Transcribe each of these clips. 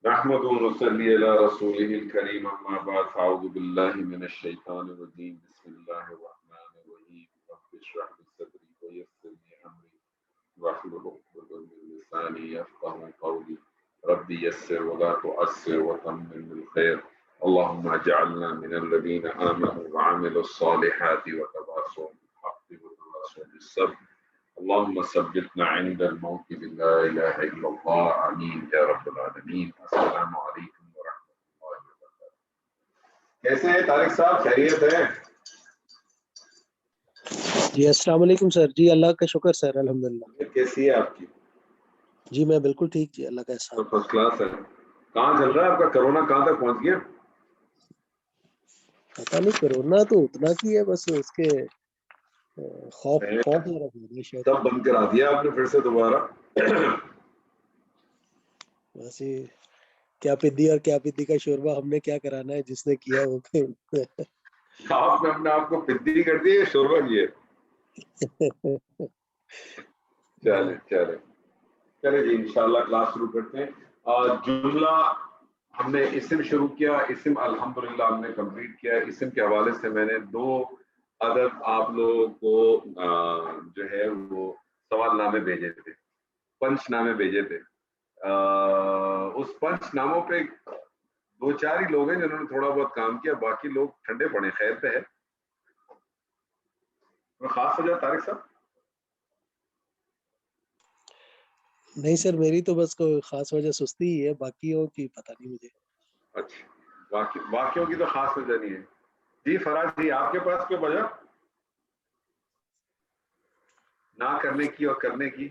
نحمد ونصلي على رسوله الكريم أما بعد فأعوذ بالله من الشيطان الرجيم بسم الله الرحمن الرحيم رب اشرح لي صدري ويسر لي أمري واحلل عقدة من لساني يفقهوا قولي رب يسر ولا تؤثر وتمم بالخير اللهم اجعلنا من الذين آمنوا وعملوا الصالحات وتواصوا بالحق وتواصوا بالصبر اللهم ثبتنا عند الموت بلا إله إلا الله آمين يا رب العالمين السلام علیکم ورحمۃ اللہ وبرکاتہ. کیسے ہیں طارق صاحب؟ خیریت ہے؟ جی السلام علیکم سر. جی اللہ کا شکر سر, الحمدللہ. کیسی ہے آپ کی؟ جی میں بالکل ٹھیک. جی اللہ کا احسان. فرسٹ کلاس ہے. کہاں چل رہا ہے آپ کا کرونا؟ کہاں تک پہنچ گیا؟ پتہ نہیں, کرونا تو اتنا کی ہے, بس اس کے خوف سب بند کرا دیا آپ نے پھر سے دوبارہ. ویسے کیا پدی اور کیا پدی کا شوربہ ہم نے کیا کرانا ہے, جس نے کیا وہ آپ نے اپنے آپ کو پدی کر دی, شوربہ کیے. چلے چلے چلے جی انشاءاللہ کلاس شروع کرتے ہیں. جملہ ہم نے اسم شروع کیا, اسم الحمدللہ ہم نے کمپلیٹ کیا. اسم کے حوالے سے میں نے 2 عدد آپ لوگوں کو جو ہے وہ سوال نامے بھیجے تھے, پنچ نامے بھیجے تھے. اس پنچ ناموں پہ 2-4 ہی لوگ ہیں جنہوں نے تھوڑا بہت کام کیا, باقی لوگ ٹھنڈے پڑے. خیر پہ ہے خاص وجہ طارق صاحب؟ نہیں سر, میری تو بس کوئی خاص وجہ سستی ہی ہے, باقیوں کی پتہ نہیں مجھے. اچھا, باقیوں کی تو خاص وجہ نہیں ہے. جی فراز جی آپ کے پاس کوئی وجہ نہ کرنے کی اور کرنے کی؟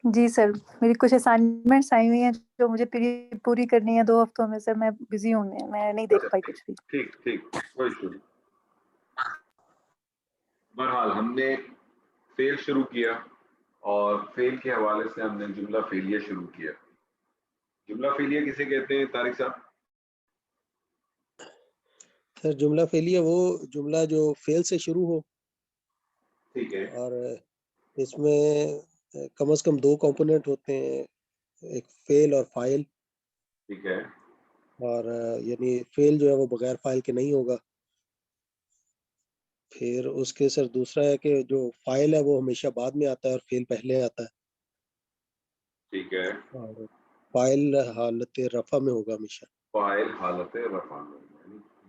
جی سر, میری کچھ اسائنمنٹس آئی ہوئی ہیں جو مجھے پوری کرنی ہے 2 ہفتوں میں. سر میں بزی ہوں, میں نہیں دیکھ پائی کچھ بھی. ٹھیک ٹھیک, کوئی ایشو نہیں. بہرحال ہم نے فیل شروع کیا اور فیل کے حوالے سے ہم نے جملہ فعلیہ شروع کیا. جملہ فعلیہ کسے کہتے ہیں طارق صاحب؟ سر جملہ فعلیہ وہ جملہ جو فعل سے شروع ہو, ٹھیک ہے, اور اس میں کم از کم 2 کمپوننٹ ہوتے ہیں, ایک فعل اور فاعل. ٹھیک ہے, اور یعنی فعل جو ہے وہ بغیر فاعل کے نہیں ہوگا. پھر اس کے سر دوسرا ہے کہ جو فاعل ہے وہ ہمیشہ بعد میں آتا ہے اور فعل پہلے آتا ہے. ٹھیک ہے, اور فاعل حالت رفع میں ہوگا ہمیشہ. فاعل حالت رفع میں.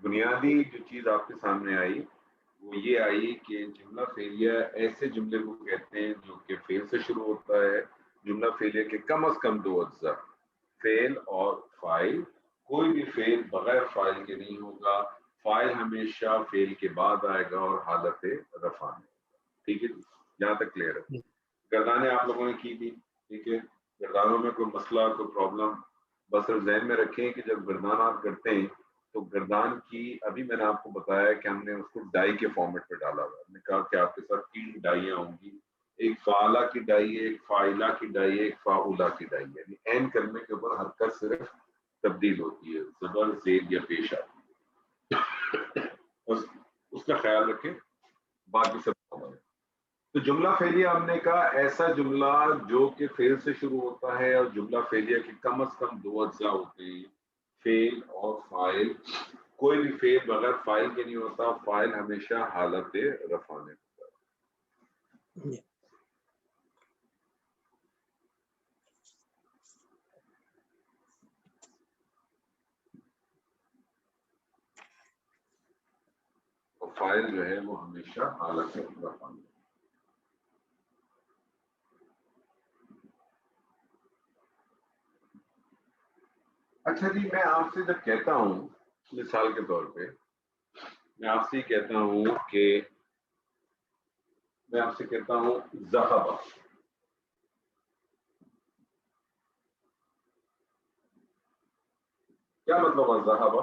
بنیادی جو چیز آپ کے سامنے آئی وہ یہ آئی کہ جملہ فعلیہ ایسے جملے کو کہتے ہیں جو کہ فعل سے شروع ہوتا ہے. جملہ فعلیہ کے کم از کم 2 اجزاء, فعل اور فاعل. کوئی بھی فعل بغیر فاعل کے نہیں ہوگا. فاعل ہمیشہ فعل کے بعد آئے گا اور حالت رفع میں. ٹھیک ہے, جہاں تک کلیئر ہے. گردانیں آپ لوگوں نے کی تھی, ٹھیک ہے. گردانوں میں کوئی مسئلہ کوئی پرابلم بس صرف ذہن میں رکھیں کہ جب گردان آپ کرتے ہیں تو گردان کی, ابھی میں نے آپ کو بتایا کہ ہم نے اس کو ڈائی کے فارمیٹ پہ ڈالا ہوا ہے. ہم نے کہا کہ آپ کے ساتھ 3 ڈائیاں ہوں گی, ایک فعالہ کی ڈائی ہے, ایک فاعلہ کی ڈائی ہے, ایک فاعولہ کی ڈائی ہے. یعنی این کرنے کے اوپر حرکت صرف تبدیل ہوتی ہے, زبر زید یا پیش آتی ہے. اس کا خیال رکھیں, باقی سب ہے. تو جملہ فعلیہ ہم نے کہا ایسا جملہ جو کہ فعل سے شروع ہوتا ہے اور جملہ فعلیہ کے کم از کم 2 اجزاء ہوتے ہیں, فعل اور فاعل. کوئی بھی فعل بغیر فاعل کے نہیں ہوتا, فاعل ہمیشہ حالت رفع میں ہوتا ہے. اور فاعل جو ہے وہ ہمیشہ حالت رفع میں. اچھا جی, میں آپ سے جب کہتا ہوں مثال کے طور پہ میں آپ سے کہتا ہوں کہ میں آپ سے کہتا ہوں ذهب, کیا مطلب ہے ذهب؟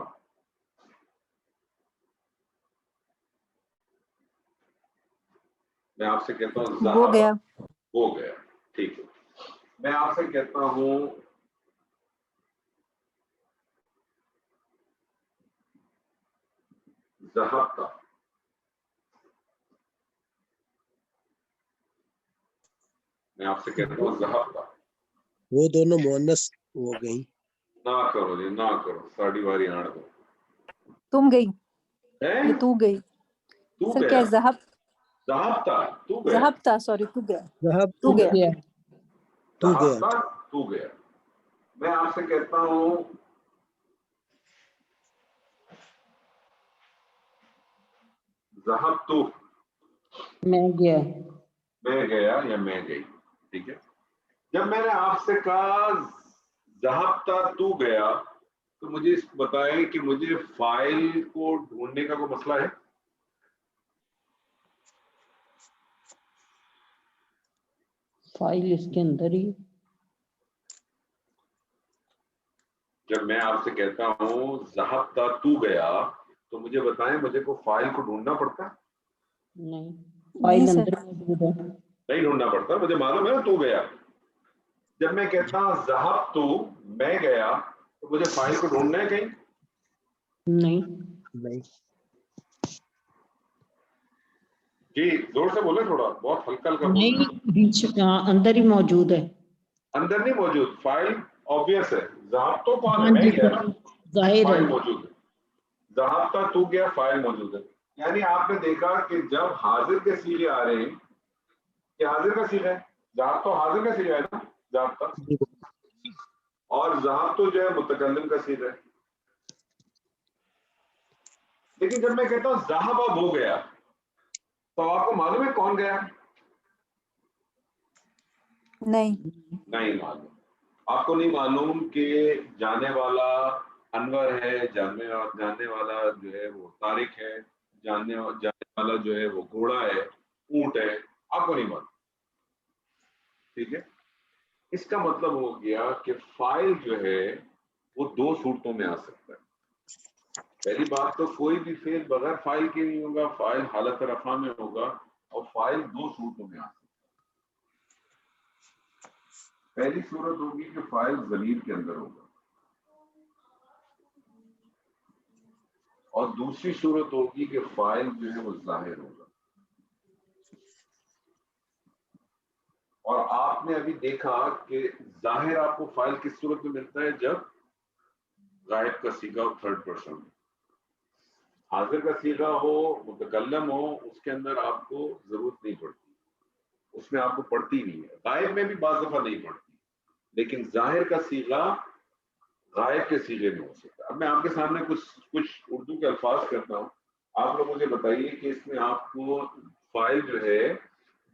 میں آپ سے کہتا ہوں ذهب, ہو گیا. ہو گیا, ٹھیک ہے. میں آپ سے کہتا ہوں ذهبت, میں آپ سے کہتا ہوں ذهبت. وہ دونوں مؤنث ہو گئی. نہ کرو جی نہ کرو, ساڑی واری آڑ دو. تم گئی ہیں؟ یا تو گئی تو سر, گیا, کیا ذہب ذہبتا تو گیا, ذہب تھا, سوری تو گیا, ذہب تو گیا. تو گیا. ذہبتا تو گیا. میں آپ سے کہتا ہوں ذہب تو, میں گیا. میں گیا یا میں گئی, ٹھیک ہے. جب میں نے آپ سے کہا ذہبتا تو گیا, تو مجھے بتائیں کہ مجھے فائل کو ڈھونڈنے کا کوئی مسئلہ ہے؟ فائل اس کے اندر ہی. جب میں آپ سے کہتا ہوں ذہبتا تو گیا, تو مجھے بتائیں مجھے کو فائل کو ڈھونڈنا پڑتا ہے؟ نہیں, فائل نہیں سر. اندر موجود ہے. نہیں ڈھونڈنا پڑتا, مجھے معلوم ہے نا تو گیا. جب میں کہتا ہوں ذہب تو میں گیا, تو مجھے فائل کو ڈھونڈنا ہے کہیں؟ نہیں. نہیں. جی زور سے بولے, تھوڑا بہت ہلکا ہلکا بولے. نہیں, بیچ اندر ہی موجود ہے. اندر نہیں موجود, فائل آبویس ہے. ذہب تو کون ہے, ہاں میں جی, گیا نا, ظاہر فائل ہے. موجود ہے. ذہبتا تو گیا, فائل موجود ہے. یعنی آپ نے دیکھا کہ جب حاضر کے صیغے آ رہے ہیں, کہ حاضر کا صیغہ ہے, ذہب تو حاضر کا صیغہ ہے نا, ذہبتا, اور ذہب تو جو ہے متکلم کا صیغہ ہے. لیکن جب میں کہتا ہوں ذہب اب ہو گیا, تو آپ کو معلوم ہے کون گیا؟ نہیں. نہیں معلوم. آپ کو نہیں معلوم کہ جانے والا انور ہے, جاننے والا جو ہے وہ طارق ہے, جانے والا جو ہے وہ گھوڑا ہے, اونٹ ہے, آپ کو نہیں معلوم, ٹھیک ہے. اس کا مطلب ہو گیا کہ فائل جو ہے وہ دو صورتوں میں آ سکتا ہے. پہلی بات تو کوئی بھی فعل بغیر فائل کے نہیں ہوگا, فائل حالت رفع میں ہوگا, اور فائل دو صورتوں میں آ سکتا ہے. پہلی صورت ہوگی کہ فائل ضمیر کے اندر ہوگا, اور دوسری صورت ہوگی کہ فائل جو ہے وہ ظاہر ہوگا. اور آپ نے ابھی دیکھا کہ ظاہر آپ کو فائل کس صورت میں ملتا ہے, جب غائب کا صیغہ ہو, تھرڈ پرسن. حاضر کا صیغہ ہو, متکلم ہو, اس کے اندر آپ کو ضرورت نہیں پڑتی, اس میں آپ کو پڑتی نہیں ہے. غائب میں بھی بعض دفعہ نہیں پڑتی, لیکن ظاہر کا صیغہ غائب کے صیغے میں ہو سکتا ہے. اب میں آپ کے سامنے کچھ اردو کے الفاظ کرتا ہوں, آپ لوگ مجھے بتائیے کہ اس میں آپ کو فائل جو ہے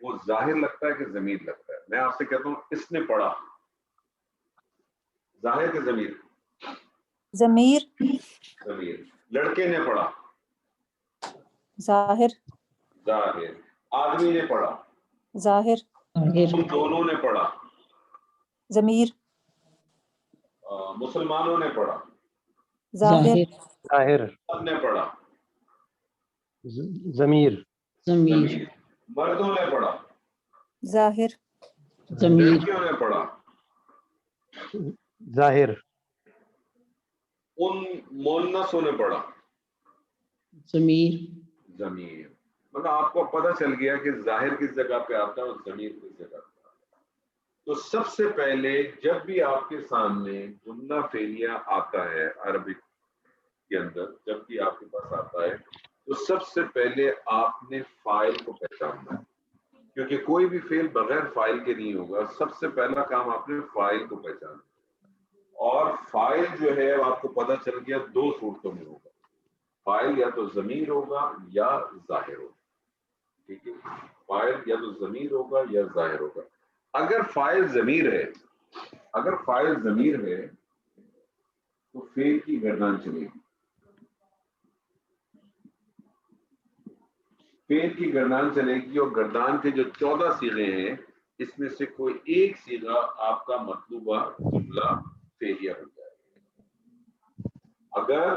وہ ظاہر لگتا ہے کہ ضمیر لگتا ہے. میں آپ سے کہتا ہوں اس نے پڑھا, ظاہر کے ضمیر؟ ضمیر. ضمیر. لڑکے نے پڑھا, ظاہر. ظاہر. آدمی نے پڑھا, ظاہر. تم دونوں نے پڑھا, ضمیر. مسلمانوں نے پڑھا, ظاہر. ظاہر. سب نے پڑھا, ضمیر. ضمیر. مردوں نے پڑھا, ظاہر. ضمیر. لڑکیوں نے پڑھا, ظاہر. ان مونسوں نے پڑھا, ضمیر. ضمیر. مطلب آپ کو پتہ چل گیا کہ ظاہر کس جگہ پہ آتا ہے اور ضمیر کس جگہ پہ آتا ہے. تو سب سے پہلے جب بھی آپ کے سامنے جملہ فعلیہ آتا ہے عربک کے اندر, جب بھی آپ کے پاس آتا ہے, تو سب سے پہلے آپ نے فاعل کو پہچاننا ہے, کیونکہ کوئی بھی فعل بغیر فاعل کے نہیں ہوگا. سب سے پہلا کام آپ نے فاعل کو پہچاننا, اور فاعل جو ہے آپ کو پتہ چل گیا دو صورتوں میں ہوگا, فاعل یا تو ضمیر ہوگا یا ظاہر ہوگا, ٹھیک ہے. فاعل یا تو ضمیر ہوگا یا ظاہر ہوگا. اگر فاعل ضمیر ہے, تو فعل کی گردان چلے گی. فعل کی گردان چلے گی, اور گردان کے جو 14 صیغے ہیں اس میں سے کوئی ایک صیغہ آپ کا مطلوبہ جملہ فعلیہ ہو جائے گا. اگر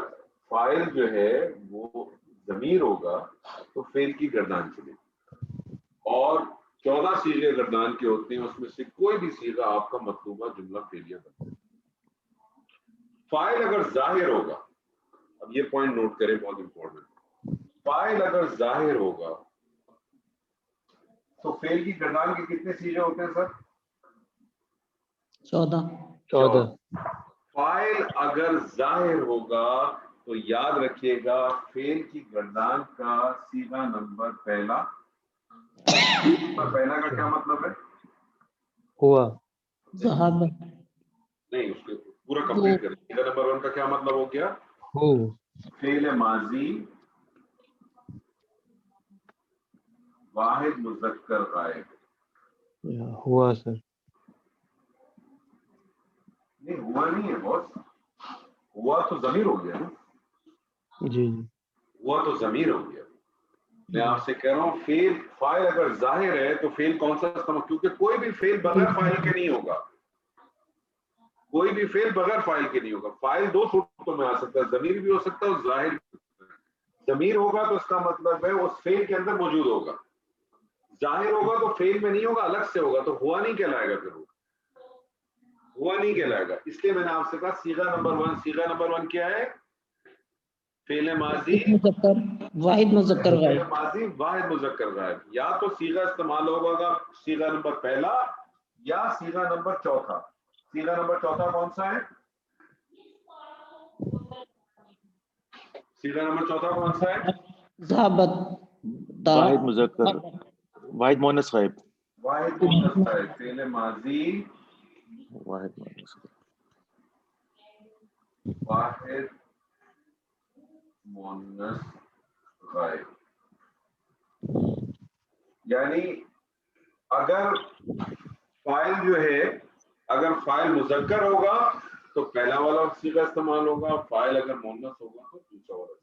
فاعل جو ہے وہ ضمیر ہوگا تو فعل کی گردان چلے گی, اور 14 صیغے گردان کے ہوتے ہیں, اس میں سے کوئی بھی صیغہ آپ کا مطلوبہ جملہ فعلیہ بن جائے گا. فاعل اگر ظاہر ہوگا, اب یہ پوائنٹ نوٹ کریں, بہت امپورٹنٹ, فاعل اگر ظاہر ہوگا تو فعل کی گردان کے کتنے صیغے ہوتے ہیں سر؟ 14 فائل اگر ظاہر ہوگا تو یاد رکھیے گا فعل کی گردان کا صیغہ نمبر پہلا. پہلا کا کیا مطلب ہے؟ ہوا. ذهب نہیں، اس کو پورا کمپلیٹ کریں. صیغہ نمبر 1 کا کیا مطلب ہو گیا؟ ہو. فعل ماضی واحد مذکر غائب. ہوا سر. نہیں ہوا نہیں ہے بہت. ہوا تو ضمیر ہو گیا نا. جی. ہوا تو ضمیر ہو گیا. میں آپ سے کہہ رہا ہوں فاعل اگر ظاہر ہے تو فعل کون سا استعمال، کیونکہ کوئی بھی فعل بغیر فاعل کے نہیں ہوگا. کوئی بھی فعل بغیر فاعل کے نہیں ہوگا. فاعل دو صورتوں میں آ سکتا ہے، ضمیر بھی ہو سکتا ہے اور ظاہر بھی ہو سکتا ہے. ضمیر ہوگا تو اس کا مطلب ہے اس فعل کے اندر موجود ہوگا. ظاہر ہوگا تو فعل میں نہیں ہوگا، الگ سے ہوگا، تو ہوا نہیں کہلائے گا. پھر ہوا نہیں کہلائے گا. اس لیے میں نے آپ سے کہا صیغہ نمبر 1. صیغہ نمبر 1 کیا ہے؟ فعل ماضی واحد مذکر فعل غائب. ماضی واحد مذکر غائب. یا تو صیغہ استعمال ہوگا صیغہ نمبر پہلا یا صیغہ نمبر چوتھا. صیغہ نمبر چوتھا کون سا ہے؟ صیغہ نمبر چوتھا کون سا ہے؟ ذهبت واحد مذکر، واحد مؤنث غائب. واحد مؤنث غائب. فعل ماضی واحد مؤنث غائب. واحد مؤنث غائب. یعنی اگر فاعل جو ہے، اگر فاعل مذکر ہوگا تو پہلا والا صیغہ استعمال ہوگا، فاعل اگر مؤنث ہوگا تو دوسرا والا.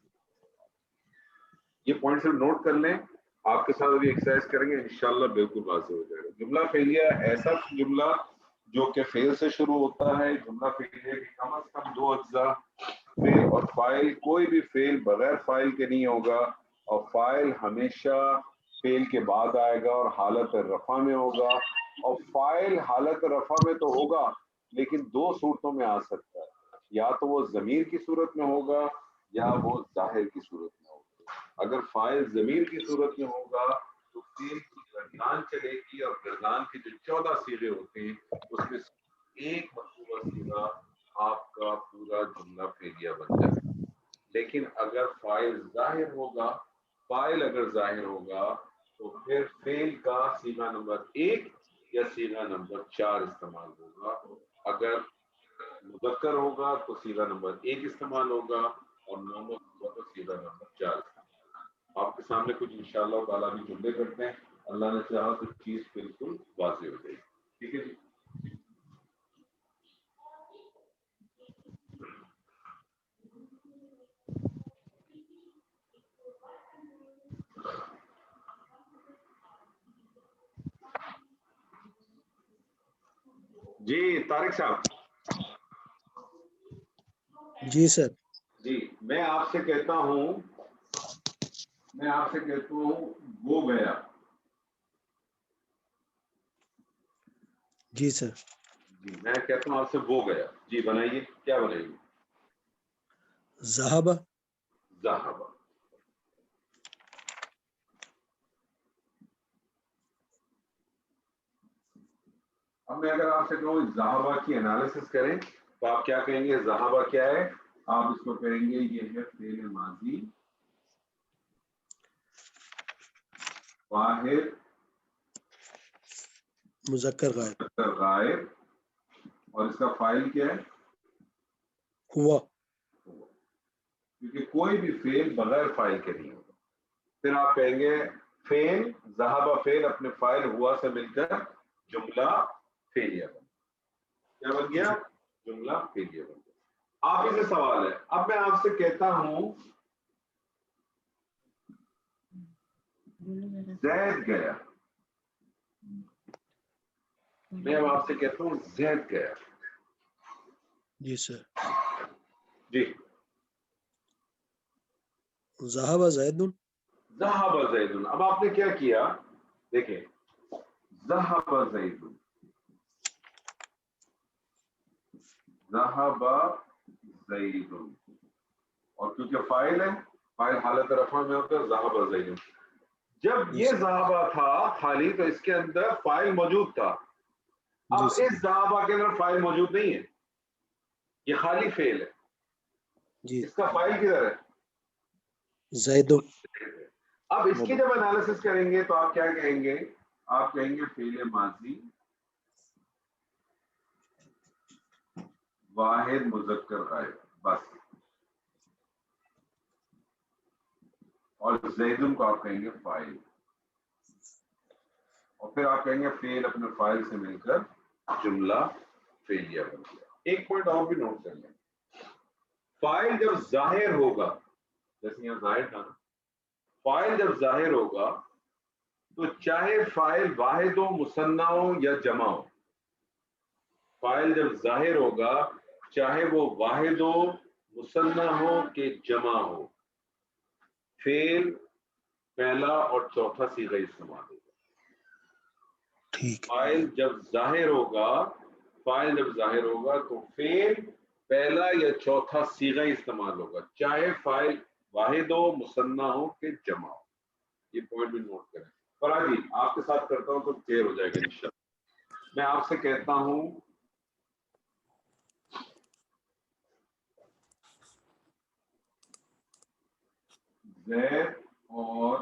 یہ پوائنٹ صرف نوٹ کر لیں. آپ کے ساتھ ابھی ایکسرسائز کریں گے، انشاءاللہ بالکل واضح ہو جائے گا. جملہ فعلیہ ایسا جملہ جو کہ فعل سے شروع ہوتا ہے. جملہ فعلیہ کے کم از کم 2 اجزاء، فعل اور فاعل. کوئی بھی فعل بغیر فاعل کے نہیں ہوگا، اور فاعل ہمیشہ فعل کے بعد آئے گا اور حالت رفع میں ہوگا. اور فاعل حالت رفع میں تو ہوگا لیکن 2 صورتوں میں آ سکتا ہے. یا تو وہ ضمیر کی صورت میں ہوگا یا وہ ظاہر کی صورت میں ہوگا. اگر فاعل ضمیر کی صورت میں ہوگا تو فعل کی گردان چلے گی، اور گردان کے جو 14 صیغے ہوتے ہیں اس میں ایک مطلوبہ صیغہ آپ کا پورا جملہ فعلیہ بن جائے. لیکن اگر فاعل ظاہر ہوگا، فاعل اگر ظاہر ہوگا تو پھر فعل کا صیغہ نمبر 1 یا صیغہ نمبر 4 استعمال ہوگا. اگر مذکر ہوگا تو صیغہ نمبر 1 استعمال ہوگا، اور مؤنث ہوگا تو صیغہ نمبر 4 استعمال. آپ کے سامنے کچھ انشاءاللہ تعالیٰ بھی جملے کرتے ہیں. اللہ نے چاہا تو چیز بالکل واضح ہو جائے گی. ٹھیک ہے جی. جی طارق صاحب. جی سر. جی میں آپ سے کہتا ہوں وہ گیا. جی سر. جی میں کہتا ہوں آپ سے وہ گیا. جی بنائیے. کیا بنائیے؟ ذهب. ذهب. اب میں اگر آپ سے کہوں ذهب کی انالیسس کریں تو آپ کیا کہیں گے؟ ذهب کیا ہے؟ آپ اس کو کہیں گے یہ ہے فعل ماضی واحد مذکر غائب. اور اس کا فاعل کیا ہے؟ ہوا. کیونکہ کوئی بھی فعل بغیر فاعل کے نہیں ہوگا. پھر آپ کہیں گے فعل ذهب فعل اپنے فاعل ہوا سے مل کر جملہ فعلیہ بن. کیا بن گیا؟ جملہ فعلیہ بن گیا. آپ ہی سے سوال ہے. اب میں آپ سے کہتا ہوں زید گیا. میں اب آپ سے کہتا ہوں زید گیا. جی سر. جی ذهب زید. ذهب زید. اب آپ نے کیا کیا؟ دیکھیں ذهب زید، ذهب زید، اور کیونکہ فاعل ہے، فاعل حالت رفع میں ہوتا ہے ذهب زید. جب یہ ذهب تھا خالی تو اس کے اندر فاعل موجود تھا. اب جی اس ذهب کے اندر فائل موجود نہیں ہے, یہ خالی فعل ہے. جی اس کا فائل کدھر ہے؟ زید. اب اس کی جب انالیسس کریں گے تو آپ کیا کہیں گے؟ آپ کہیں گے فعل ماضی واحد مذکر غائب بس, اور زیدن کو آپ کہیں گے فاعل, اور پھر آپ کہیں گے فعل اپنے فاعل سے مل کر جملہ فعلیہ بن گیا. ایک پوائنٹ اور بھی نوٹ کر لیں, فاعل جب ظاہر ہوگا, جیسے یہاں ظاہر تھا نا, فاعل جب ظاہر ہوگا تو چاہے فاعل واحد ہو, مثنی ہو یا جمع ہو, فاعل جب ظاہر ہوگا چاہے وہ واحد ہو, مثنی ہو کہ جمع ہو, فعل پہلا اور چوتھا صیغہ استعمال ہوگا. ٹھیک. فاعل جب ظاہر ہوگا, فاعل جب ظاہر ہوگا تو فعل پہلا یا چوتھا صیغہ استعمال ہوگا, چاہے فاعل واحد ہو, مثنی ہو کہ جمع ہو. یہ پوائنٹ بھی نوٹ کریں. فرا جی آپ کے ساتھ کرتا ہوں تو کلیئر ہو جائے گا انشاءاللہ. میں آپ سے کہتا ہوں زید اور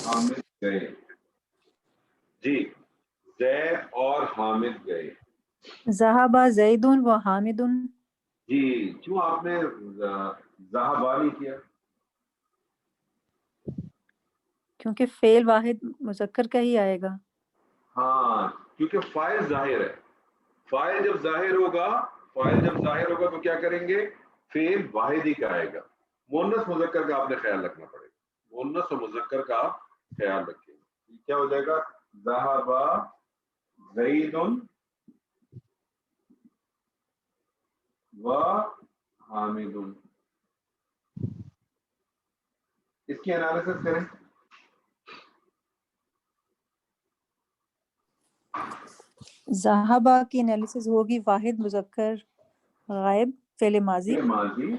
حامد گئے. جی, زید اور حامد گئے. ذهب زید و حامد. جی, کیوں آپ نے ذهبا نہیں کیا؟ کیونکہ فعل واحد مذکر کا ہی آئے گا. ہاں, کیونکہ فاعل ظاہر ہے. فاعل جب ظاہر ہوگا, فاعل جب ظاہر ہوگا تو کیا کریں گے؟ فعل واحد ہی کا آئے گا. مؤنث مذکر کا آپ نے خیال رکھنا پڑے گا, مؤنث و مذکر کا آپ خیال رکھیں. کیا ہو جائے گا؟ ذهب زید و حامد. اس کی انالیسس کریں. ذهب کی انالیسس ہوگی واحد مذکر غائب فعل ماضی. فعل ماضی,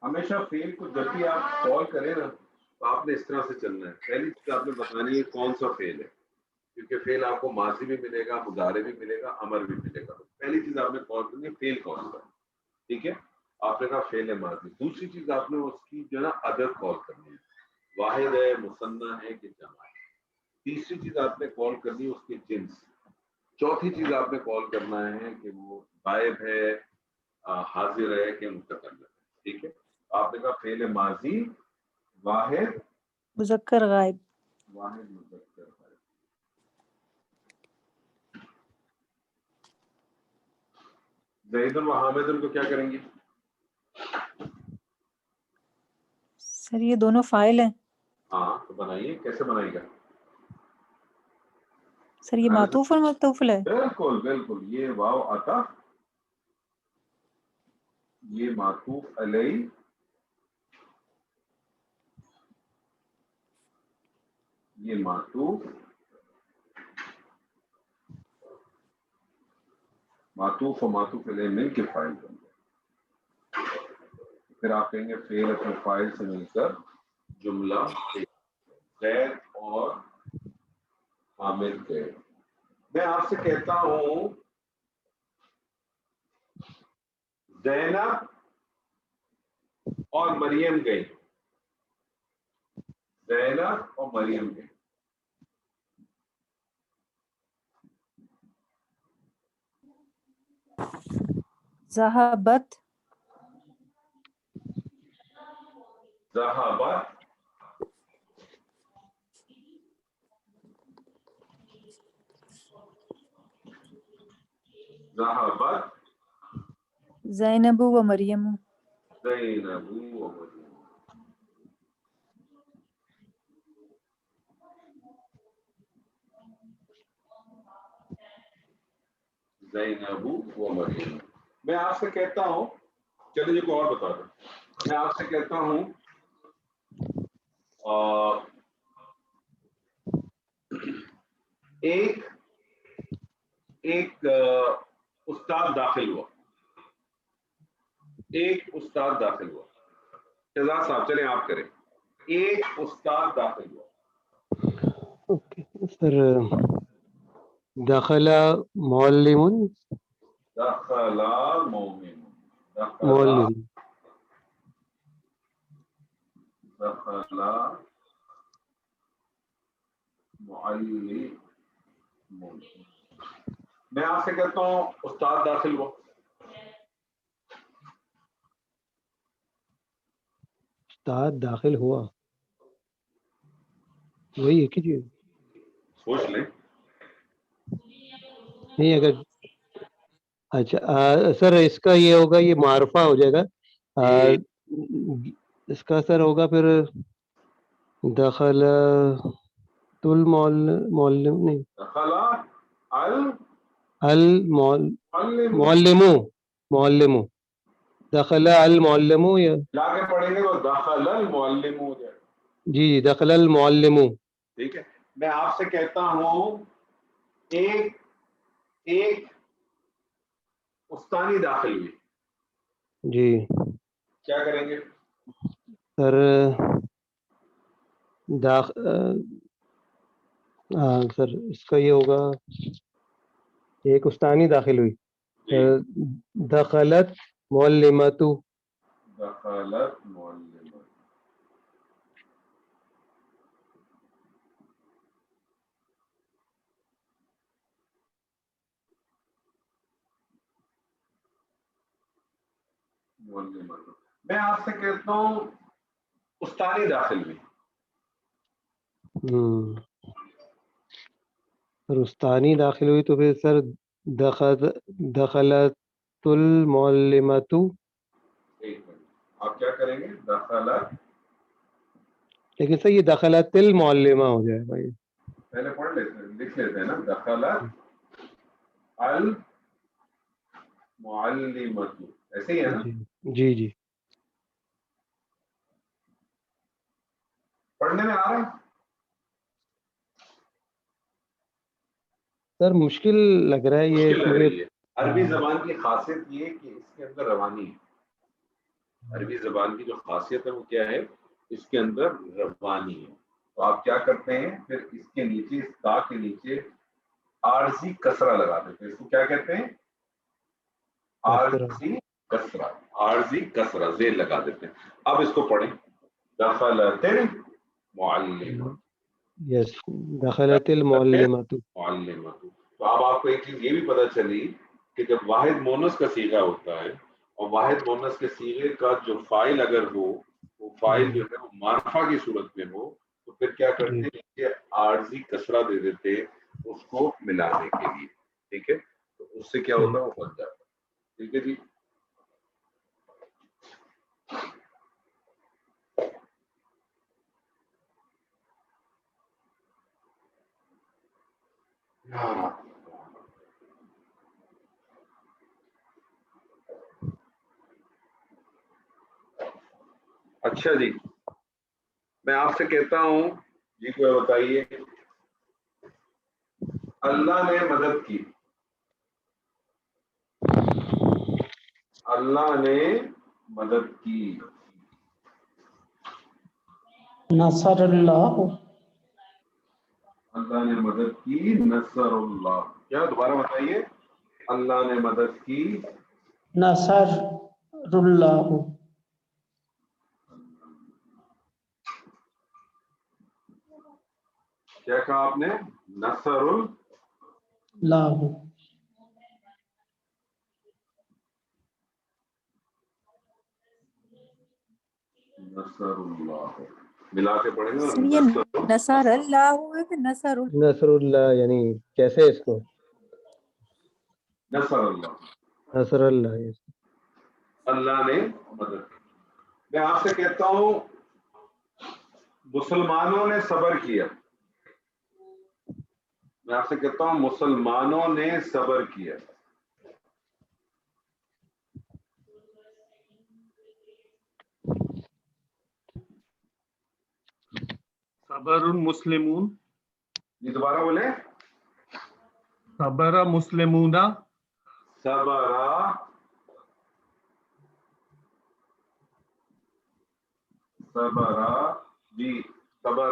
ہمیشہ فعل کو جب بھی آپ کال کریں نا تو آپ نے اس طرح سے چلنا ہے. پہلی چیز آپ نے بتانی ہے کون سا فعل ہے, کیونکہ فعل آپ کو ماضی بھی ملے گا, مضارع بھی ملے گا, امر بھی ملے گا. پہلی چیز آپ نے کال کرنی ہے فعل کون سا ہے. ٹھیک ہے, آپ نے کہا فعل ماضی. دوسری چیز آپ نے اس کی جو ہے نا عدد کال کرنی ہے, واحد ہے, مثنی ہے کہ جمع ہے. تیسری چیز آپ نے کال کرنی ہے اس کے جنس. چوتھی چیز آپ نے کال کرنا ہے کہ وہ غائب ہے, حاضر ہے کہ متکلم ہے. ٹھیک ہے, آپ نے کہا فعل ماضی واحد مذکر غائب. واحد مذکر غائب. زید و حامد کو کیا کریں گے؟ سر یہ دونوں فاعل ہیں. ہاں تو بنائیے, کیسے بنائیے گا؟ سر یہ معطوف اور مطوفل ہے. بالکل بالکل, یہ واو عطف, یہ معطوف علیہ, یہ معطوف, معطوف و معطوف علیہ مل کے فاعل بن گئے. پھر آپ کہیں گے فعل اپنے فاعل سے مل کر جملہ. زید اور حامد گئے. میں آپ سے کہتا ہوں زینب اور مریم گئی. زینب اور مریم گئی. ذهبت ذهبت ذهبت زینب و مریم. زینب و مریم. زینب و مریم. میں آپ سے کہتا ہوں, چلیے جی کو اور بتا دوں. میں آپ سے کہتا ہوں ایک استاد داخل ہوا. ایک استاد داخل ہوا. شہزاد صاحب چلیں آپ کریں. ایک استاد داخل ہوا. سر دخل معلم دخل مومن، دخل معلم دخل معلم. میں آپ سے کہتا ہوں استاد داخل ہوا. استاد داخل ہوا، وہی ایک ہی چیز. سوچ لیں. نہیں اگر اچھا سر اس کا یہ ہوگا، یہ معرفہ ہو جائے گا. اس کا سر ہوگا پھر دخل معلم نہیں، دخل معلم دخل المعلم یا لا کے پڑھیں گے تو دخل المعلم ہو جائے. جی دخل المعلم. ٹھیک ہے. میں آپ سے کہتا ہوں ایک استانی داخل ہوئی، جی کیا کریں گے؟ سر ہاں سر اس کا یہ ہوگا، ایک استانی داخل ہوئی، دخلت معلمۃ. دخلت معلمۃ. میں آپ سے کہتا ہوں استانی داخل ہوئی. سر استانی داخل ہوئی تو پھر سر دخلت المعلمۃ. آپ کیا کریں گے؟ دخلت، لیکن سر یہ دخلت المعلمہ ہو جائے گا. یہ پہلے پڑھ لیتے ہیں، لکھ لیتے ہیں نا. دخلت المعلمۃ، ایسے ہی ہے نا؟ جی جی پڑھنے میں آ رہا ہے؟ سر مشکل لگ رہا ہے یہ مشکل لگ کیونکہ رہی ہے. عربی زبان کی خاصیت یہ ہے کہ اس کے اندر روانی ہے. عربی زبان کی جو خاصیت ہے وہ کیا ہے؟ اس کے اندر روانی ہے. تو آپ کیا کرتے ہیں پھر اس کے نیچے، اس تا کے نیچے عارضی کسرہ لگا دیتے ہیں. اس کو کیا کہتے ہیں؟ عارضی کسرہ. عارضی کسرہ زیر لگا دیتے ہیں. اب اس کو پڑھیں، دخلت المعلمۃ. یس دخلت المعلمۃ. معلمۃ. تو اب آپ کو ایک چیز یہ بھی پتہ چلی کہ جب واحد مونس کا صیغہ ہوتا ہے اور واحد مونس کے صیغے کا جو فاعل اگر ہو، وہ فاعل جو ہے وہ معرفہ کی صورت میں ہو، تو پھر کیا کرتے ہیں کہ عارضی کسرہ دے دیتے اس کو ملانے کے لیے. ٹھیک ہے. تو اس سے کیا ہوتا ہے؟ وہ بن جاتا ہے. ٹھیک ہے جی. اچھا جی، میں آپ سے کہتا ہوں جی کوئی بتائیے. اللہ نے مدد کی. اللہ نے مدد کی. نصر اللہ. اللہ نے مدد کی. نصر اللہ. کیا؟ دوبارہ بتائیے. اللہ نے مدد کی. نصر اللہ. کیا کہا آپ نے؟ نصر اللہ. نصر اللہ. ملا کے پڑھیں گے. سر یہ نصر اللہ ہوئے کہ نصر اللہ یعنی کیسے اس کو؟ نصر اللہ. نصر اللہ. اللہ نے مدد کی. میں آپ سے کہتا ہوں مسلمانوں نے صبر کیا. میں آپ سے کہتا ہوں مسلمانوں نے صبر کیا. صبر المسلمون. یہ دوبارہ بولے. صبر مسلمون. صبر جی. صبر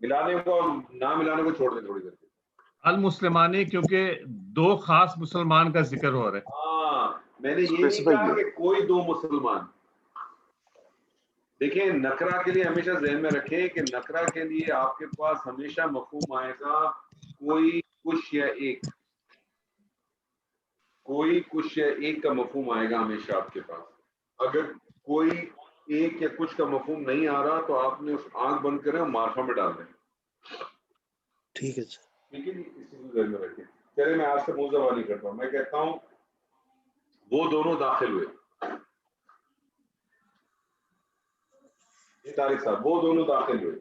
ملانے کو اور نہ ملانے کو چھوڑ دیں تھوڑی دیر کے. ال مسلمانی کیونکہ دو خاص مسلمان کا ذکر ہو رہا ہے. ہاں میں نے یہ نہیں Specify کہا کیا. کہ کوئی دو مسلمان. دیکھیں نکرہ کے لیے ہمیشہ ذہن میں رکھیں کہ نکرہ کے لیے آپ کے پاس ہمیشہ مفہوم آئے گا کوئی کچھ یا ایک. کوئی کچھ یا ایک کا مفہوم آئے گا ہمیشہ آپ کے پاس. اگر کوئی ایک یا کچھ کا مفہوم نہیں آ رہا تو آپ نے اس آنکھ بند کریں اور معرفہ میں ڈال دیں. ٹھیک ہے سر. ٹھیک ہے جی, اسی کو ذہن میں رکھیں. چلے میں آپ سے موضوع والی کرتا ہوں. میں کہتا ہوں وہ دونوں داخل ہوئے. طارق صاحب وہ دونوں داخل ہوئے.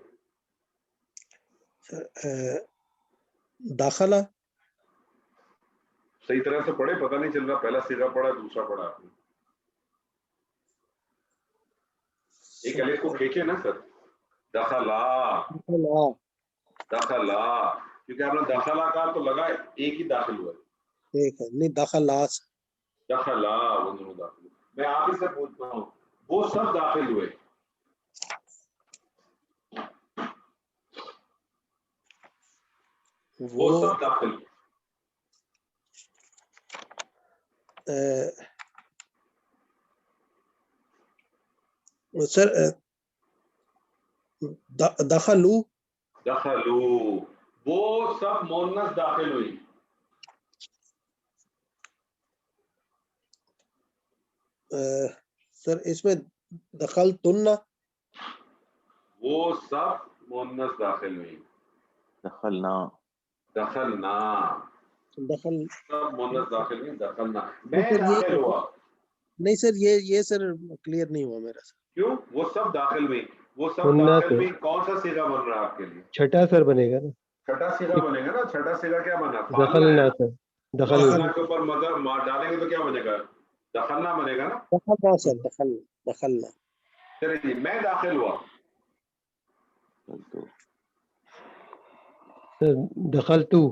داخلہ صحیح طرح سے پڑھے, پتہ نہیں چل رہا پہلا صیغہ پڑھا دوسرا پڑھا آپ نے. ایک الف کو کھینچے نا سر. دخلا دخلا کیونکہ آپ نے دخلا کہا تو لگا ایک ہی داخل ہوا. ایک ہے نہیں داخلہ دخلا وہ دونوں داخل ہوئے. میں آپ ہی سے پوچھتا ہوں وہ سب داخل ہوئے. وہ سب داخل سر دخلو وہ سب مؤنث داخل ہوئی. سر اس میں دخلتن وہ سب مؤنث داخل ہوئی. دخلنا دخل سب مؤنث داخل ہوئی. دخلنا میں داخل ہوا. نہیں سر یہ سر کلیئر نہیں ہوا میرا سر. کیوں؟ وہ سب داخل ہوئی. وہ سب داخل ہوئی کون سا صیغہ بن رہا ہے آپ کے لیے؟ چھٹا سر بنے گا نا. چھٹا صیغہ بنے گا نا. چھٹا صیغہ کیا بنا؟ دخلنا سر. دخلنا کے اوپر مدر ڈالیں گے تو کیا بنے گا؟ دخلنا بنے گا نا. دخلنا سر دخلنا. چلیے جی میں داخل ہوا. دخلتو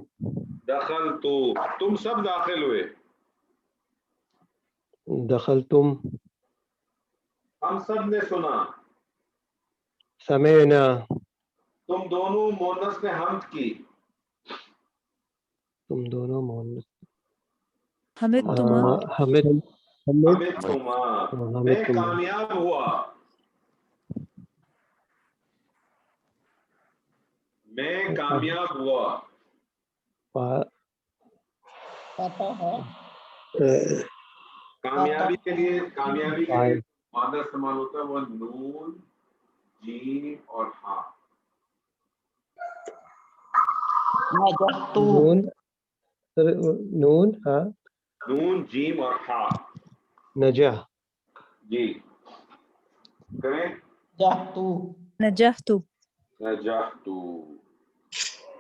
تم سب داخل ہوئے. دخلتم ہم سب نے سنا. سمعنا تم دونوں مؤنث نے حمد کی. تم دونوں مؤنث. حمدتما حمدتما میں کامیاب ہوا. میں کامیاب ہوا. کامیابی کے لیے مادہ استعمال ہوتا ہے وہ نون جیم اور ہاں. نون ہاں نون جیم اور ہاں. نجا جی کریں. نجحتو. نجحت.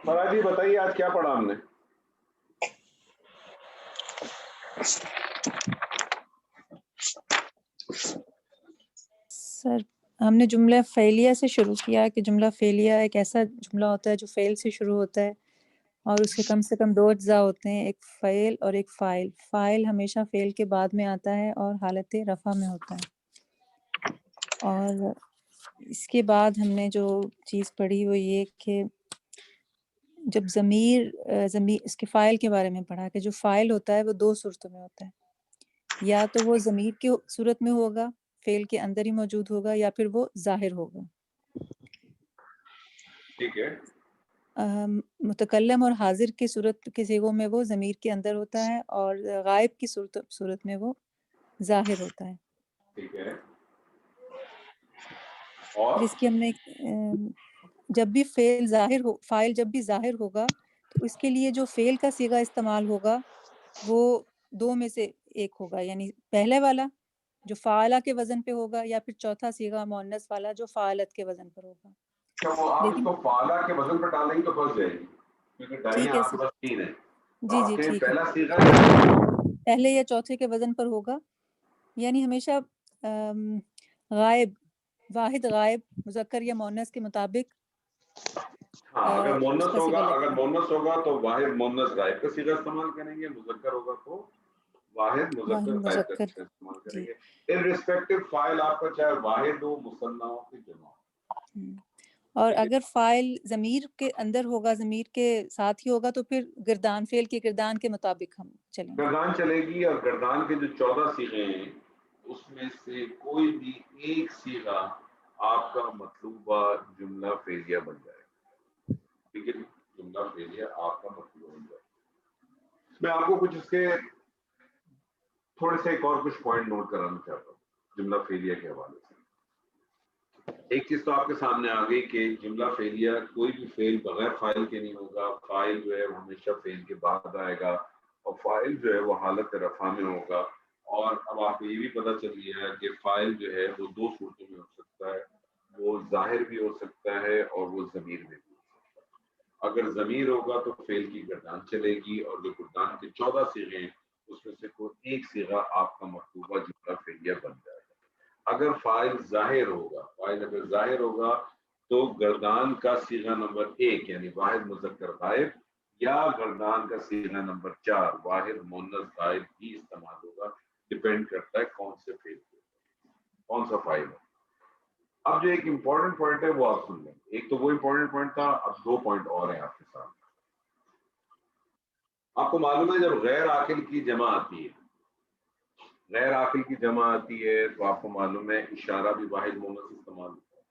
فرا جی بتائیے آج کیا پڑھا ہم نے؟ سر ہم نے جملہ فعلیہ سے شروع کیا کہ جملہ فعلیہ ایک ایسا جملہ ہوتا ہے جو فعل سے شروع ہوتا ہے اور اس کے کم سے کم دو اجزاء ہوتے ہیں, ایک فعل اور ایک فاعل. فاعل ہمیشہ فعل کے بعد میں آتا ہے اور حالت رفع میں ہوتا ہے. اور اس کے بعد ہم نے جو چیز پڑھی وہ یہ کہ جب ضمیر اس کے فاعل کے بارے میں پڑھا کہ جو فاعل ہوتا ہے وہ دو صورتوں میں ہوتا ہے. یا تو وہ ضمیر کی صورت میں ہوگا, فعل کے اندر ہی موجود ہوگا, یا پھر وہ ظاہر ہوگا. ٹھیک ہے. متکلم اور حاضر کی صورت کے صیغوں میں وہ ضمیر کے اندر ہوتا ہے اور غائب کی صورت میں وہ ظاہر ہوتا ہے. ٹھیک ہے. اور جس کی ہم نے جب بھی فاعل جب بھی ظاہر ہوگا تو اس کے لیے جو فعل کا صیغہ استعمال ہوگا وہ دو میں سے ایک ہوگا, یعنی پہلے والا جو فاعلہ کے وزن پہ ہوگا, یا پھر چوتھا صیغہ مؤنث والا جو فاعلت کے وزن پر ہوگا. وہ آپ اس لیکن کو فعلہ کے وزن پر ڈالیں گے تو پھنس جائے گی کیونکہ ڈائیاں ٹھیک ہے آپ کے سر, پاس تین ہیں. جی آپ جی کے ٹھیک ہے, پہلا صیغہ ہے پہلے یا چوتھے کے وزن پر ہوگا. یعنی ہمیشہ غائب, واحد غائب مذکر یا مؤنث کے مطابق ہاں. اگر اس مؤنث کا صیغہ ہوگا تو واحد مؤنث غائب کا صیغہ استعمال کریں گے. مذکر ہوگا تو واحد مذکر غائب کا صیغہ استعمال کریں گے. ارسپیکٹو فاعل آپ کا چاہے واحد ہو مثنیٰ ہو کہ جمع ہو. اور اگر فائل ضمیر کے اندر ہوگا، ضمیر کے ساتھ ہی ہوگا، تو پھر گردان، فعل کی گردان کے مطابق ہم چلیں گے. گردان چلے گی، اور گردان کے جو 14 صیغے ہیں اس میں سے کوئی بھی ایک صیغہ آپ کا مطلوبہ جملہ فعلیہ بن جائے گا. ٹھیک ہے، جملہ فعلیہ آپ کا مطلوبہ بن جائے گا. میں آپ کو کچھ اس کے تھوڑے سے ایک اور کچھ پوائنٹ نوٹ کرانا چاہتا ہوں جملہ فعلیہ کے حوالے سے. ایک چیز تو آپ کے سامنے آ گئی کہ جملہ فعلیہ کوئی بھی فعل بغیر فاعل کے نہیں ہوگا. فاعل جو ہے وہ ہمیشہ فعل کے بعد آئے گا، اور فاعل جو ہے وہ حالت رفع میں ہوگا. اور اب آپ کو یہ بھی پتہ چل گیا ہے کہ فاعل جو ہے وہ دو صورتوں میں ہو سکتا ہے، وہ ظاہر بھی ہو سکتا ہے اور وہ ضمیر میں بھی ہو سکتا ہے. اگر ضمیر ہوگا تو فعل کی گردان چلے گی، اور جو گردان کے 14 صیغے ہیں اس میں سے کوئی ایک صیغہ آپ کا مطلوبہ جملہ فعلیہ بن جائے گا. اگر فاعل ظاہر ہوگا، فاعل اگر ظاہر ہوگا تو گردان کا صیغہ نمبر 1 یعنی واحد مذکر غائب، یا گردان کا صیغہ نمبر 4 واحد مؤنث غائب ہی استعمال ہوگا. ڈیپینڈ کرتا ہے کون سے فعل پہ، کون سا فاعل ہے. اب جو ایک امپورٹنٹ پوائنٹ ہے وہ آپ سن لیں. ایک تو وہ امپورٹنٹ پوائنٹ تھا، اب 2 پوائنٹ اور ہیں آپ کے ساتھ. آپ کو معلوم ہے جب غیر عاقل کی جمع آتی ہے، غیر عاقل کی جمع آتی ہے تو آپ کو معلوم ہے اشارہ بھی واحد مؤنث استعمال ہوتا ہے.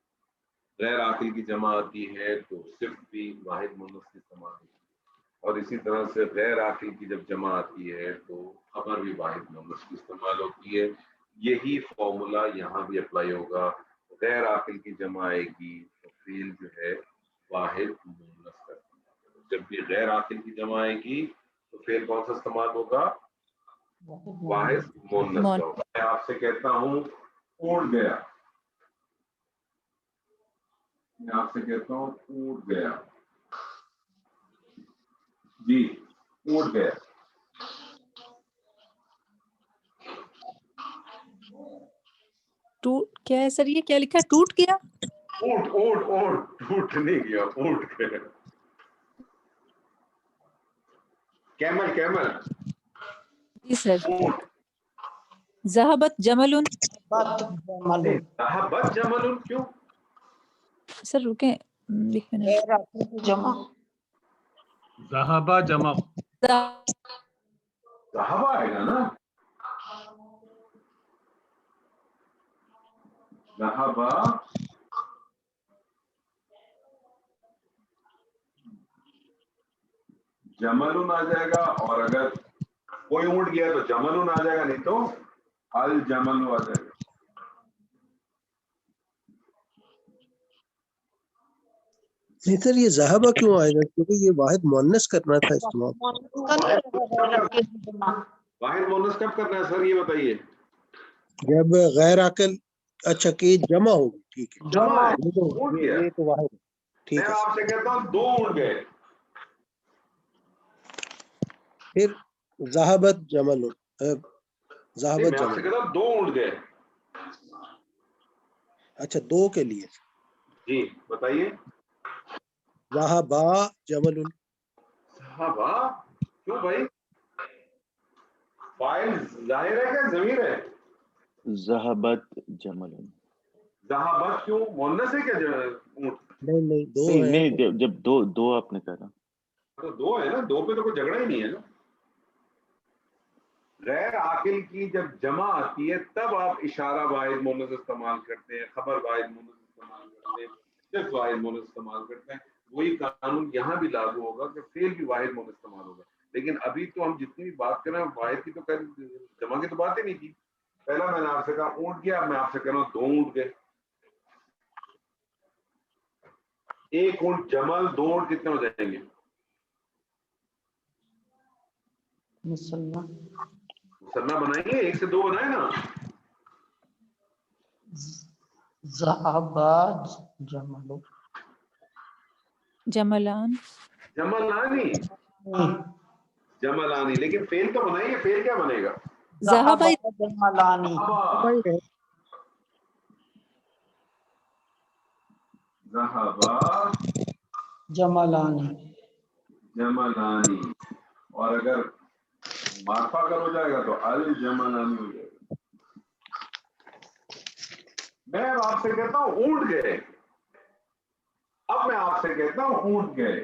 غیر عاقل کی جمع آتی ہے تو صرف بھی واحد مؤنث استعمال ہوتا ہے. اور اسی طرح سے غیر عاقل کی جب جمع آتی ہے تو خبر بھی واحد مؤنث کی استعمال ہوتی ہے. یہی فارمولا یہاں بھی اپلائی ہوگا. غیر عاقل کی جمع آئے گی تو فعل جو ہے واحد مؤنث کا استعمال ہوگا. جب بھی غیر عاقل کی جمع آئے گی تو فعل کون سا استعمال ہوگا؟ واحد مؤنث کا ہوگا. میں آپ سے کہتا ہوں اڑ گیا، میں آپ سے کہتا ہوں اڑ گیا، جی اڑ گیا. ٹوٹ کیا ہے سر؟ یہ کیا لکھا ہے؟ ٹوٹ گیا؟ اونٹ اونٹ اونٹ ٹوٹ نہیں گیا، اونٹ گیا. کیمل کیمل جی سر. اونٹ. ذہبت جمل. ذہبت جمل کیوں؟ سر رکیں ایک منٹ. جمع ذہبہ جمع. ذہبہ آئے گا نا، ذہبہ جمل آ جائے گا. اور اگر کوئی اونٹ گیا تو جمل آ جائے گا، نہیں تو الجمل آ جائے گا. نہیں سر، یہ ذہبہ کیوں آئے گا؟ کیونکہ یہ واحد مؤنث کرنا تھا استعمال. واحد مؤنث کب کرنا ہے سر یہ بتائیے؟ جب غیر عاقل، اچھا کہ جمع ہوگی. ٹھیک ہے، جمع ہے، یہ تو اونٹ گیا. یہ تو واحد ہے. ٹھیک میں ہے. آپ سے کہتا ہوں 2 اونٹ گئے. پھر ذہبت جمل، نہیں، ذہبت میں آپ سے جمل. کہتا ہوں 2 اونٹ گئے. اچھا 2 کے لیے جی بتائیے. ذہبا جمل. ذہبہ کیوں بھائی؟ فاعل ظاہر ہے کہ ضمیر ہے؟ ذہبت جمل. ذہبت کیوں مؤنث ہے کیا اونٹ؟ نہیں 2 نہیں ہیں. نہیں، جب دو آپ نے کہا. تو 2 ہے نا، 2 پہ تو کوئی جھگڑا ہی نہیں ہے نا. غیر عاقل کی جب جمع آتی ہے تب آپ اشارہ واحد مؤنث استعمال کرتے ہیں، خبر واحد مؤنث استعمال کرتے ہیں، صرف واحد مؤنث استعمال کرتے ہیں. وہی قانون یہاں بھی لاگو ہوگا کہ فعل بھی واحد مؤنث استعمال ہوگا. لیکن ابھی تو ہم جتنی بھی بات کر رہے ہیں واحد کی تو جمع کی تو بات ہی نہیں کی. پہلا میں نے آپ سے کہا اونٹ گیا، میں آپ سے کہہ رہا ہوں 2 اونٹ گئے. 1 اونٹ جمل، 2 اونٹ کتنے ہو جائیں گے؟ مسنہ بنائیں گے، 1 سے 2 بنائے نا. ذہبا جمل جملان. جملانی، جملانی. لیکن فعل تو بنائیے، فعل کیا بنے گا؟ ذہبہ جملانی ذہبا جملانی. جملانی. اور اگر معرفہ اگر ہو جائے گا تو الجملانی ہو جائے گا. میں آپ سے کہتا ہوں اونٹ گئے. اب میں آپ سے کہتا ہوں اونٹ گئے.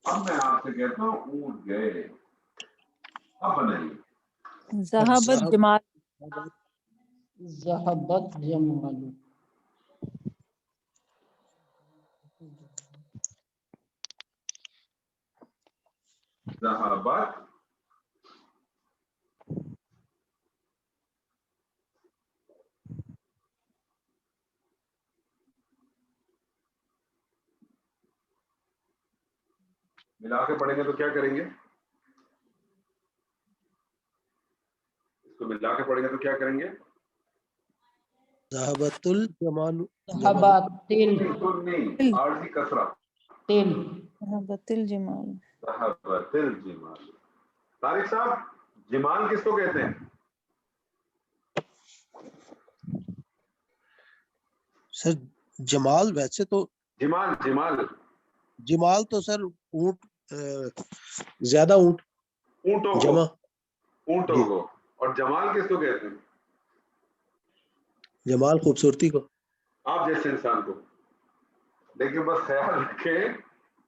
اب میں آپ سے کہتا ہوں اونٹ گئے. اب بنائیے. ذهبت جمال. ذهبت جمال. ذهبت ملا کے پڑھیں گے تو کیا کریں گے؟ اس کو ملا کے پڑھیں گے تو کیا کریں گے؟ ذهبت الجمال ذهبت تل نہیں عارضی کسرہ. تل. ذهبت الجمال. ذهبت الجمال. طارق صاحب جمال کس کو کہتے ہیں؟ سر جمال ویسے تو جمال جمال جمال تو سر اونٹ زیادہ اونٹ اونٹوں کو جمع اونٹوں جی کو. اور جمال کس کو کہتے ہیں؟ جمال خوبصورتی کو. آپ جیسے انسان کو. لیکن بس خیال رکھیں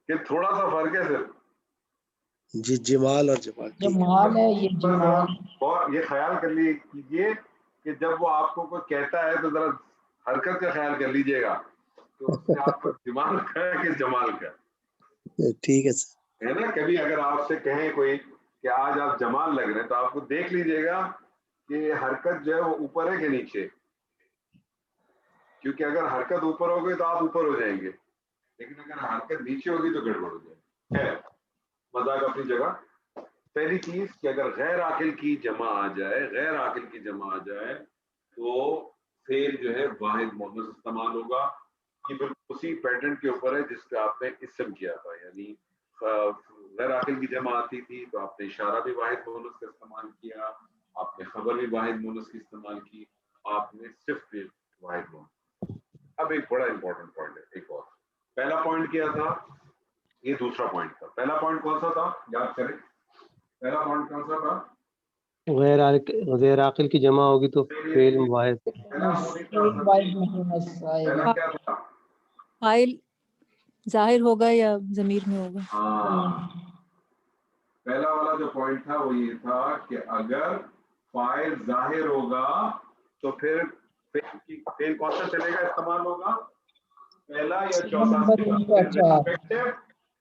کہ تھوڑا سا فرق ہے صرف. جی جمال اور جمال ٹھیک ہے. جمال ہے یہ بس جمال. اور یہ خیال کر لیجیے کہ جب وہ آپ کو کوئی کہتا ہے تو ذرا حرکت کا خیال کر لیجیے گا تو اس نے آپ کو جمال کا ہے کہ جمال کا ٹھیک ہے سر. ہے نا. کبھی اگر آپ سے کہیں کوئی کہ آج آپ جمال لگ رہے ہیں تو آپ کو دیکھ لیجیے گا کہ حرکت جو ہے وہ اوپر ہے کہ نیچے. کیونکہ اگر حرکت اوپر ہو گئی تو آپ اوپر ہو جائیں گے, لیکن اگر حرکت نیچے ہوگی تو گڑبڑ ہو جائے گی. خیر مذاق اپنی جگہ. پہلی چیز کہ اگر غیر عاقل کی جمع آ جائے, غیر عاقل کی جمع آ جائے تو فعل جو ہے واحد مؤنث استعمال ہوگا. یہ بالکل اسی پیٹرن کے اوپر ہے جس پہ آپ نے اسم کیا تھا. یعنی غیر عاقل کی جمع آتی تھی تو آپ نے اشارہ بھی واحد مؤنث کا استعمال کیا, آپ نے خبر بھی واحد مؤنث کی استعمال کی, آپ نے صرف بھی واحد مؤنث. اب ایک بڑا امپورٹنٹ پوائنٹ ہے. ایک اور پہلا پوائنٹ کیا تھا, یہ دوسرا پوائنٹ تھا. پہلا پوائنٹ کون سا تھا یاد کریں؟ پہلا پوائنٹ کون سا تھا؟ غیر عاقل کی جمع ہوگی تو فعل واحد. فعل واحد مؤنث آئے گا. پہلا کیا تھا؟ فاعل ظاہر ہوگا یا ضمیر میں ہوگا؟ ہاں پہلا والا جو پوائنٹ تھا وہ یہ تھا کہ اگر فاعل ظاہر ہوگا تو پھر فعل کون سا چلے گا, استعمال ہوگا پہلا یا چوتھا,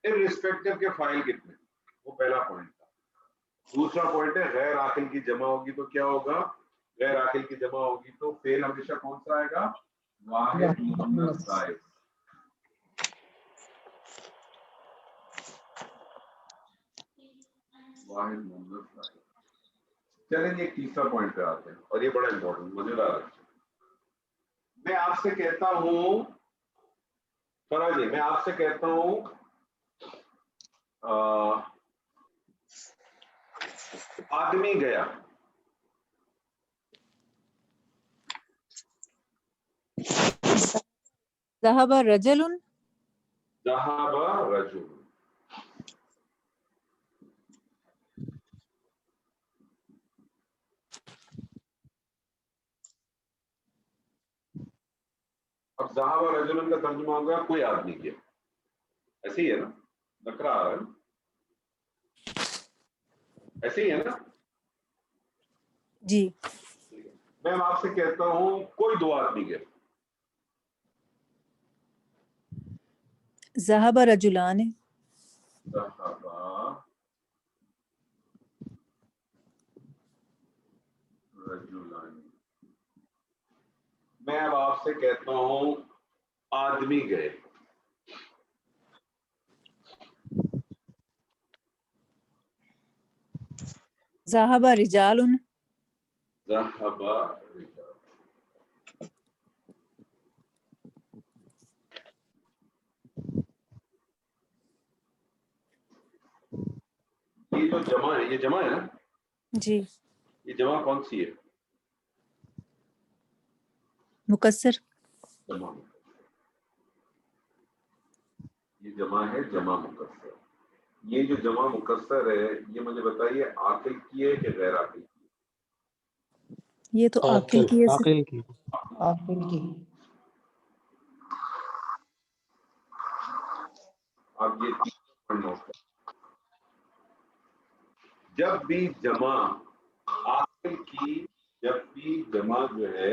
irrespective کے فاعل کتنے. وہ پہلا پوائنٹ تھا. دوسرا پوائنٹ ہے غیر عاقل کی جمع ہوگی تو کیا ہوگا؟ غیر عاقل کی جمع ہوگی تو فعل ہمیشہ کون سا آئے گا؟ واحد مؤنث صائب. واحد مؤنث صائب. چلیں یہ تیسرا پوائنٹ پہ آتے ہیں اور یہ بڑا امپورٹنٹ مزیدار ہے. میں آپ سے کہتا ہوں فرا جی, میں آپ سے کہتا ہوں آدمی گیا. ذهب رجل. ذهب رجل. اب ذهب رجل کا ترجمہ ہوگا کوئی آدمی گیا. ایسے ہی ہے نا, نکرا آ رہا ہے نا, ایسے ہی ہے نا جی. میں آپ سے کہتا ہوں کوئی دو آدمی گئے. ذهب رجلان. ذهب رجلان. میں اب آپ سے کہتا ہوں آدمی گئے. ذهب رجال. ذهب رجال. یہ جو جمع ہے, یہ جمع ہے نا جی. یہ جمع کون سی ہے؟ مکسر. جمع. یہ جمع ہے جمع مکسر. یہ جو جمع مکسر ہے یہ مجھے بتائیے عاقل کی ہے کہ غیر عاقل کی؟ یہ تو عاقل کی ہے عاقل کی عاقل کی اب یہ تین نوٹ کریں۔ جب بھی جمع عاقل کی، جب بھی جمع جو ہے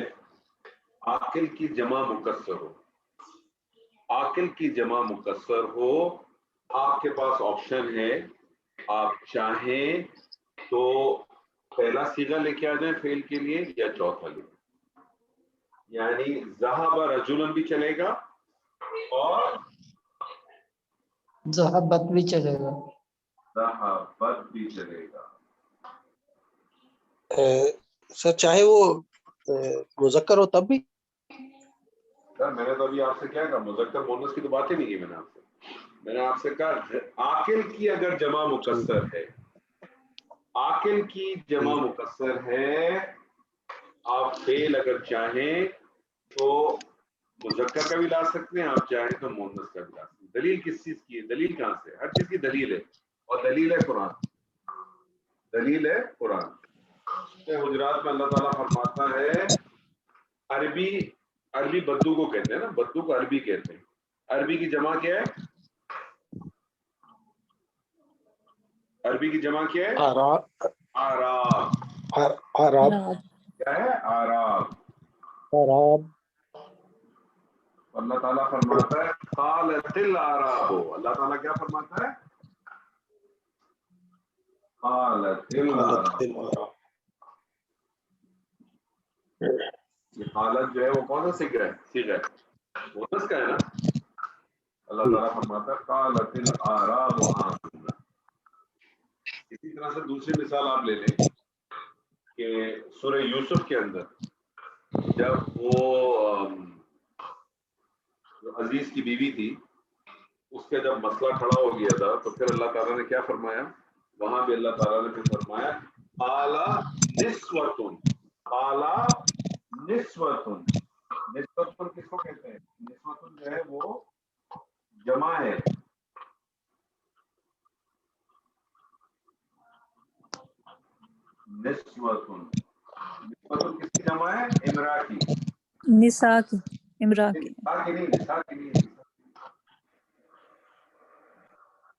عاقل کی جمع مکسر ہو، عاقل کی جمع مکسر ہو، آپ کے پاس آپشن ہے، آپ چاہیں تو پہلا صیغہ لے کے آ جائیں فعل کے لیے یا چوتھا لے، یعنی ذہب رجلا بھی چلے گا اور ذہبت بھی چلے گا، ذہبت بھی چلے گا۔ سر چاہے وہ مذکر ہو تب بھی؟ سر میں نے تو ابھی آپ سے کیا کہا، مذکر مؤنث کی تو بات ہی نہیں کی میں نے آپ سے کہا عاقل کی اگر جمع مکسر ہے، عاقل کی جمع مکسر ہے، آپ فعل اگر چاہیں تو مذکر کا بھی لا سکتے ہیں، آپ چاہیں تو مؤنث کا بھی لا سکتے ہیں۔ دلیل کس چیز کی ہے؟ دلیل کہاں سے؟ ہر چیز کی دلیل ہے، اور دلیل ہے قرآن، دلیل ہے قرآن۔ حجرات میں اللہ تعالیٰ فرماتا ہے، عربی بدو کو کہتے ہیں نا، بدو کو عربی کہتے ہیں، عربی کی جمع کیا ہے؟ عربی کی جمع کیا ہے؟ آراب۔ کیا ہے؟ آراب۔ اللہ تعالیٰ فرماتا ہے قالت الاعراب، اللہ تعالیٰ کیا فرماتا ہے؟ قالت الاعراب۔ یہ حالت جو ہے وہ کون سا صیغہ ہے؟ صیغہ مؤنث کا ہے نا۔ اللہ تعالیٰ فرماتا ہے قالت الاعراب آمنا۔ اسی طرح سے دوسری مثال آپ لے لیں کہ سورہ یوسف کے اندر جب وہ جو عزیز کی بیوی تھی، اس کے جب مسئلہ کھڑا ہو گیا تھا تو پھر اللہ تعالیٰ نے کیا فرمایا؟ وہاں بھی اللہ تعالیٰ نے پھر فرمایا قالا نسوتن، قالا نسوتن۔ نسوتن کس کو کہتے ہیں؟ نسوتن جو ہے وہ جمع ہے، نسوتن۔ نسوتن کس کی جمع ہے؟ امرا کی، نساء کی، امرا کی۔ نساء کی نہیں، نساء کی نہیں،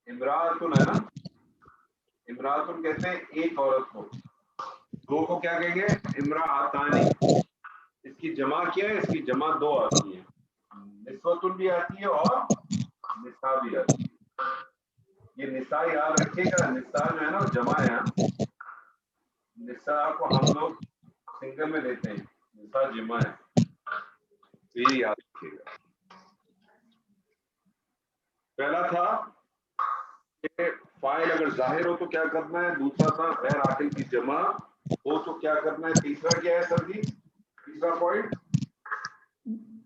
امراتن ہے نا۔ امراتن کہتے ہیں ایک عورت کو، دو کو کیا کہیں گے؟ امراتانی۔ اس کی جمع کیا ہے؟ اس کی جمع دو آتی ہے، نسوتن بھی آتی ہے اور نساء بھی آتی ہے۔ یہ نساء یاد رکھیے گا، نساء جو ہے نا جمع ہے، نساء کو ہم لوگ سنگل میں لیتے ہیں، نساء جمع ہے، تو یہ یاد رکھیے گا۔ پہلا تھا کہ فاعل اگر ظاہر ہو تو کیا کرنا ہے، دوسرا تھا غیر عاقل کی جمع ہو تو کیا کرنا ہے، تیسرا کیا ہے سر جی؟ تیسرا پوائنٹ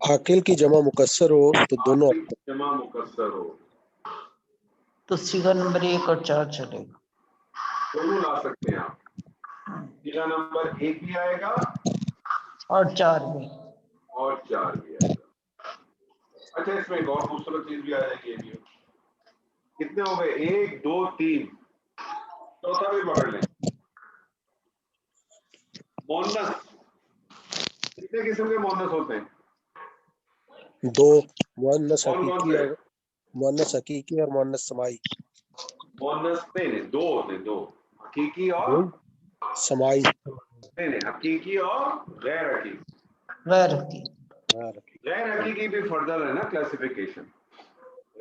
عاقل کی جمع مکسر ہو تو دونوں عاقل کی جمع مکسر ہو تو صیغہ نمبر 1 اور 4 چلے گا، دونوں لا سکتے ہیں آپ، صیغہ نمبر 1 بھی آئے گا اور 4 بھی۔ اور 4 بھی آئے گا۔ اچھا اس میں ایک اور خوبصورت چیز بھی آ جائے گی، کتنے ہو گئے؟ 1 2 3، چوتھا بھی پکڑ لیں، مؤنث۔ کتنے قسم کے مؤنث ہوتے ہیں؟ دو، مؤنث کون کون حقیقی سے؟ اور مؤنث حقیقی اور مؤنث سمائی۔ مؤنث نہیں، دو ہوتے ہیں، دو، حقیقی اور سمائی۔ نہیں، حقیقی اور غیر حقیقی۔ غیر حقیقی غیر حقیقی بھی فردر ہے نا کلاسیفیکیشن،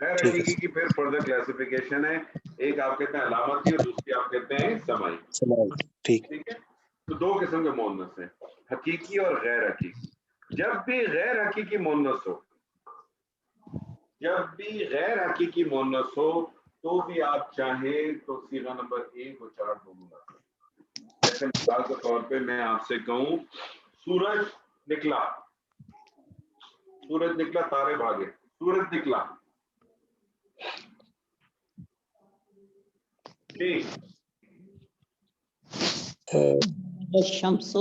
غیر ٹھیک ہے حقیقی کی پھر فردر کلاسیفیکیشن ہے، ایک آپ کہتے ہیں علامتی اور دوسری آپ کہتے ہیں سمائی، سمائی، ٹھیک۔ ٹھیک ہے۔ تو دو قسم کے مؤنث ہیں، حقیقی اور غیر حقیقی۔ جب بھی غیر حقیقی مؤنث ہو، جب بھی غیر حقیقی مؤنث ہو تو بھی آپ چاہیں تو صیغہ نمبر 1 اور 4 دونوں لا سکتے ہیں۔ جیسے مثال کے طور پہ میں آپ سے کہوں سورج نکلا، سورج نکلا تارے بھاگے، سورج نکلا، ٹھیک۔ الشمس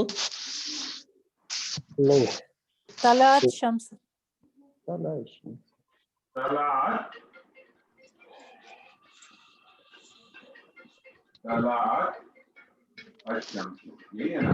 نہیں، طلعت شمس، طلعت، طلعت الشمس، یہی ہے نا۔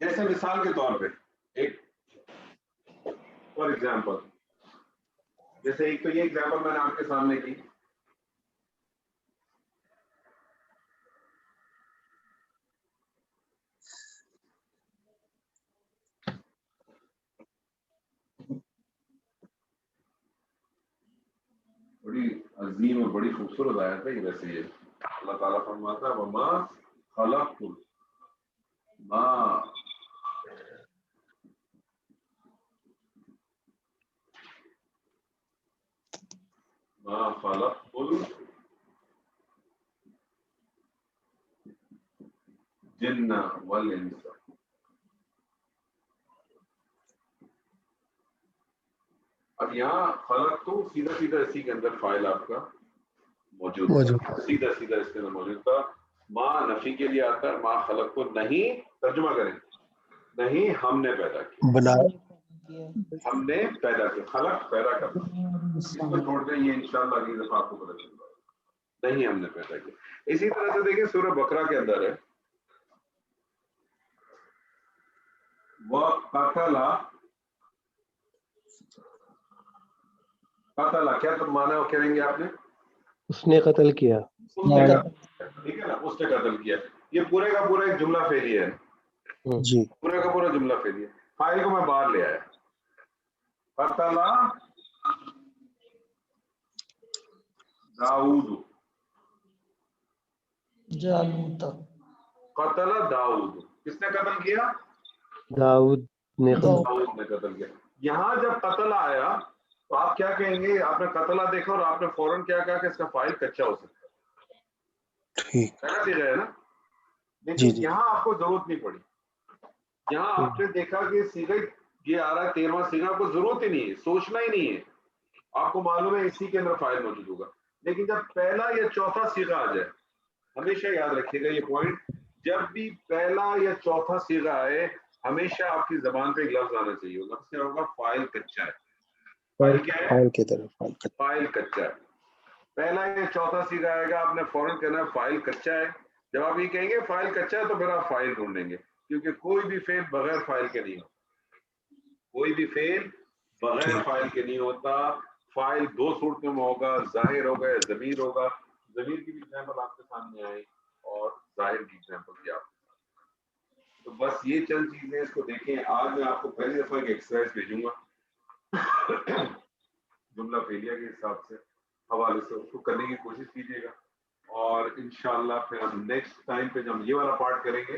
جیسے مثال کے طور پہ ایک فار ایگزامپل، جیسے ایک تو یہ ایگزامپل میں نے آپ کے سامنے کی، بڑی عظیم اور بڑی خوبصورت آیت ہے یہ. ویسے یہ اللہ تعالیٰ فرماتا ہے وما خلقت ما خلقت الجن والانس. اب یہاں خلق تو سیدھا سیدھا اسی کے اندر فائل آپ کا موجود ہے، سیدھا سیدھا اس کے اندر موجود تھا. ماں نفی کے لیے آتا ہے، ماں خلق کو نہیں، ترجمہ کریں، نہیں ہم نے پیدا کیا، بنایا، ہم نے پیدا کیا. خلق پیدا کرنا، اس کو چھوڑ دیں، یہ انشاءاللہ اگلی دفعہ آپ کو پتہ چل جائے گا. نہیں ہم نے پیدا کیا. اسی طرح سے دیکھیں سورہ بقرہ کے اندر ہے وَقَتَلَ، قتل کیا تو مانا کہیں گے آپ نے؟ اس نے قتل کیا. ٹھیک ہے نا، اس نے قتل کیا. یہ پورے کا پورا ایک جملہ فعلیہ ہے، جی پورے کا پورا جملہ فعلیہ. فائل کو میں باہر لے آیا، قتل داؤد، جالوت، قتل داؤد، کس نے قتل کیا؟ داؤد نے قتل. داؤد نے قتل کیا. یہاں جب قتل آیا تو آپ کیا کہیں گے؟ آپ نے قتلہ دیکھا اور آپ نے فوراً کیا کہا کہ اس کا فائل کچا ہو سکتا ہے، ٹھیک. کہنا سیکھا ہے نا. جی لیکن جی یہاں آپ کو ضرورت نہیں پڑی. یہاں آپ نے دیکھا کہ سیگا یہ آ رہا ہے 13واں سیگا، آپ کو ضرورت ہی نہیں ہے، سوچنا ہی نہیں ہے، آپ کو معلوم ہے اسی کے اندر فائل موجود ہوگا. لیکن جب پہلا یا چوتھا سیگا آ جائے، ہمیشہ یاد رکھیے گا یہ پوائنٹ، جب بھی پہلا یا چوتھا سیگا آئے ہمیشہ آپ کی زبان پہ ایک لفظ آنا چاہیے، لفظ کیا ہوگا؟ فائل کچا ہے. فائل کیا ہے؟ فائل کی طرف فائل کچا ہے. پہلا یا چوتھا سیگا آئے گا، آپ نے فوراً کہنا ہے فائل کچا ہے. جب آپ یہ کہیں گے فائل کچا ہے تو پھر آپ فائل ڈھونڈیں گے، کیونکہ کوئی بھی فعل بغیر فائل کے نہیں ہوتا، کوئی بھی فعل بغیر فائل کے نہیں ہوتا. فائل دو صورتوں میں ہوگا، ظاہر ہوگا یا ضمیر ہوگا. ضمیر کی بھی ایگزامپل آپ کے سامنے آئی اور ظاہر کی ایگزامپل بھی آپ کے سامنے. تو بس یہ چند چیزیں اس کو دیکھیں. آج میں آپ کو پہلی دفعہ ایک ایکسرسائز بھیجوں گا جملہ فعلیہ کے حساب سے حوالے سے، اس کو کرنے کی کوشش کیجیے گا، اور انشاءاللہ پھر ہم نیکسٹ ٹائم پہ جب یہ والا پارٹ کریں گے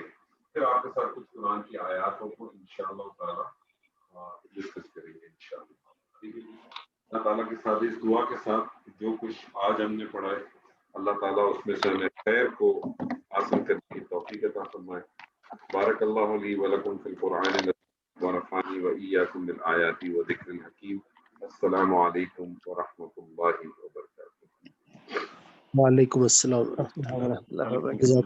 پھر آپ کے ساتھ کچھ قرآن کی آیاتوں کو انشاءاللہ تعالیٰ ڈسکس کریں گے انشاءاللہ. ٹھیک ہے جی. اللہ تعالیٰ کے ساتھ اس دعا کے ساتھ جو کچھ آج ہم نے پڑھا ہے اللہ تعالیٰ اس میں سے ہمیں خیر کو حاصل کرنے کی توفیق عطا فرمائے. بارک اللہ لی ولکم فی القرآن ونفعنی وإیاکم بالآیات وذکر الحکیم. السلام علیکم ورحمۃ اللہ وبرکاتہ. وعلیکم السلام ورحمۃ ورحمۃ اللہ وبرکاتہ. اللہ.